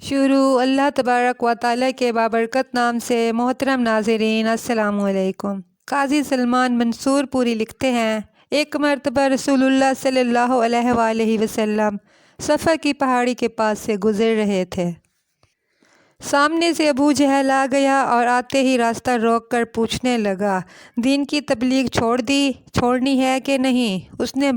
शुरू अल्लाह तबारक व ताला के बाबरकत नाम से। मोहतरम नाज़रीन, अस्सलामु अलैकुम। काजी सलमान मंसूर पूरी लिखते हैं, एक मरतबा रसूलुल्लाह सल्लल्लाहु अलैहि वसल्लम सफ़र की पहाड़ी के पास से गुज़र रहे थे। सामने से अबू जहल आ गया और आते ही रास्ता रोक कर पूछने लगा, दीन की तबलीग छोड़नी है कि नहीं? उसने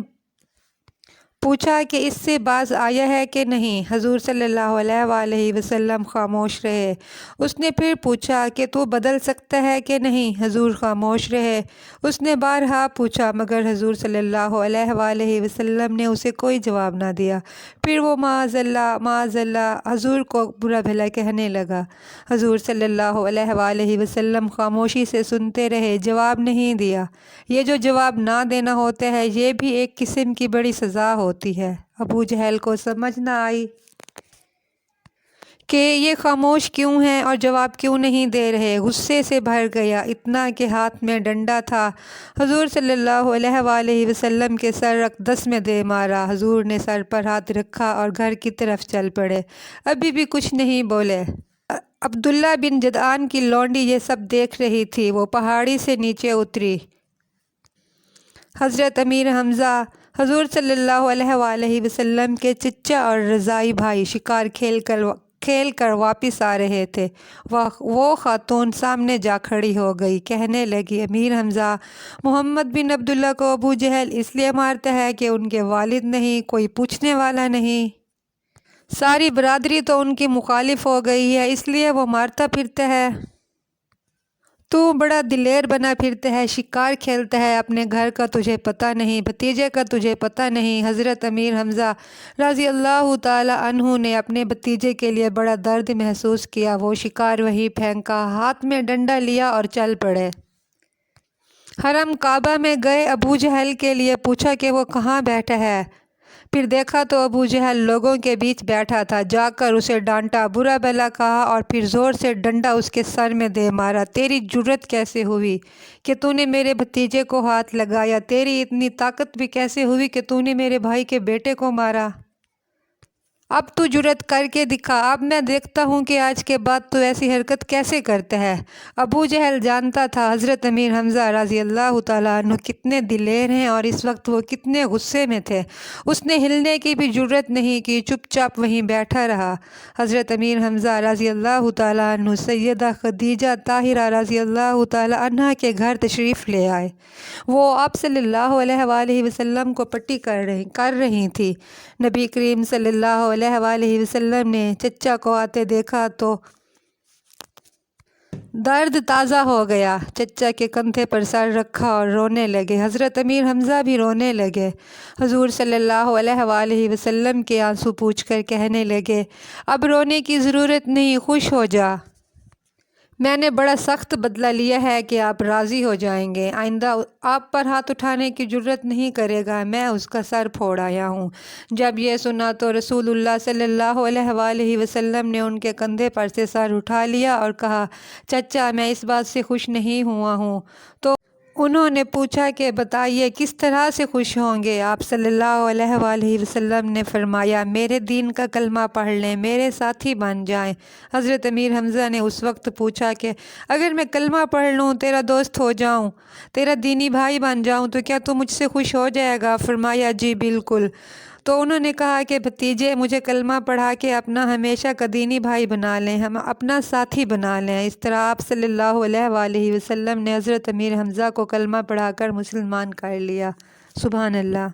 पूछा कि इससे बाज आया है कि नहीं? हजूर सल्लल्लाहु अलैहि वसल्लम खामोश रहे। उसने फिर पूछा कि तू बदल सकता है कि नहीं? हजूर खामोश रहे। उसने बारहा पूछा मगर हजूर सल्लल्लाहु अलैहि वसल्लम ने उसे कोई जवाब ना दिया। फिर वो माअज़ल्लाह हजूर को बुरा भला कहने लगा। हजूर सल्लल्लाहु अलैहि वसल्लम खामोशी से सुनते रहे, जवाब नहीं दिया। ये जो जवाब ना देना होता है, ये भी एक किस्म की बड़ी सज़ा होती है। अबू जहल को समझ ना आई कि ये खामोश क्यों हैं और जवाब क्यों नहीं दे रहे। गुस्से से भर गया, इतना कि हाथ में डंडा था। हजूर सल्लल्लाहु अलैहि वसल्लम के सर रकदस में दे मारा। हजूर ने सर पर हाथ रखा और घर की तरफ चल पड़े। अभी भी कुछ नहीं बोले। अब्दुल्ला बिन जदआन की लौंडी ये सब देख रही थी। वो पहाड़ी से नीचे उतरी। हज़रत अमीर हमज़ा हजूर सल्लल्लाहु अलैहि वसल्लम के चचा और रज़ाई भाई शिकार खेल कर वापस आ रहे थे। वो खातून सामने जा खड़ी हो गई, कहने लगी, अमीर हमज़ा, मोहम्मद बिन अब्दुल्ला को अबू जहल इसलिए मारता है कि उनके वालिद नहीं, कोई पूछने वाला नहीं। सारी बरादरी तो उनकी मुखालिफ हो गई है, इसलिए वो मारता फिरता है। तू बड़ा दिलेर बना फिरता है, शिकार खेलता है, अपने घर का तुझे पता नहीं, भतीजे का तुझे पता नहीं। हज़रत अमीर हमज़ा रज़ी अल्लाह ताला अन्हु ने अपने भतीजे के लिए बड़ा दर्द महसूस किया। वो शिकार वहीं फेंका, हाथ में डंडा लिया और चल पड़े। हरम काबा में गए, अबू जहल के लिए पूछा कि वो कहाँ बैठा है। फिर देखा तो अबू जहल लोगों के बीच बैठा था। जाकर उसे डांटा, बुरा भला कहा और फिर ज़ोर से डंडा उसके सर में दे मारा। तेरी जुर्रत कैसे हुई कि तूने मेरे भतीजे को हाथ लगाया? तेरी इतनी ताकत भी कैसे हुई कि तूने मेरे भाई के बेटे को मारा? अब तू जुर्रत करके दिखा, अब मैं देखता हूँ कि आज के बाद तू ऐसी हरकत कैसे करता है। अबू जहल जानता था हज़रत अमीर हमज़ा रज़ी अल्लाह ताला अन्हु कितने दिलेर हैं और इस वक्त वो कितने गुस्से में थे। उसने हिलने की भी जुर्रत नहीं की, चुपचाप वहीं बैठा रहा। हज़रत अमीर हमज़ा रज़ी अल्लाह ताला अन्हु सैयदा खदीजा ताहिरा रज़ी अल्लाह ताला अन्हा के घर तशरीफ़ ले आए। वो आप सल्लल्लाहु अलैहि वसल्लम को पट्टी कर रही थी। नबी करीम सल्लल्लाहु अलैहि वसल्लम ने चचा को आते देखा तो दर्द ताज़ा हो गया। चचा के कंधे पर सर रखा और रोने लगे। हज़रत अमीर हमज़ा भी रोने लगे। हजूर सल्लल्लाहु अलैहि वसल्लम के आंसू पूछकर कहने लगे, अब रोने की ज़रूरत नहीं, खुश हो जा। मैंने बड़ा सख्त बदला लिया है कि आप राज़ी हो जाएंगे। आइंदा आप पर हाथ उठाने की जुर्रत नहीं करेगा। मैं उसका सर फोड़ आया हूँ। जब ये सुना तो रसूलुल्लाह सल्लल्लाहु अलैहि वसल्लम ने उनके कंधे पर से सर उठा लिया और कहा, चचा, मैं इस बात से खुश नहीं हुआ हूँ। तो उन्होंने पूछा कि बताइए किस तरह से खुश होंगे? आप सल्लल्लाहु अलैहि वसल्लम ने फरमाया, मेरे दीन का कलमा पढ़ लें, मेरे साथी बन जाएं। हज़रत अमीर हमज़ा ने उस वक्त पूछा कि अगर मैं कलमा पढ़ लूँ, तेरा दोस्त हो जाऊँ, तेरा दीनी भाई बन जाऊँ, तो क्या तू मुझसे खुश हो जाएगा? फरमाया, जी बिल्कुल। तो उन्होंने कहा कि भतीजे, मुझे कलमा पढ़ा के अपना हमेशा का दीनी भाई बना लें, हम अपना साथी बना लें। इस तरह आप सल्लल्लाहु अलैहि वसल्लम ने हज़रत अमीर हमज़ा को कलमा पढ़ाकर मुसलमान कर लिया। सुभान अल्लाह।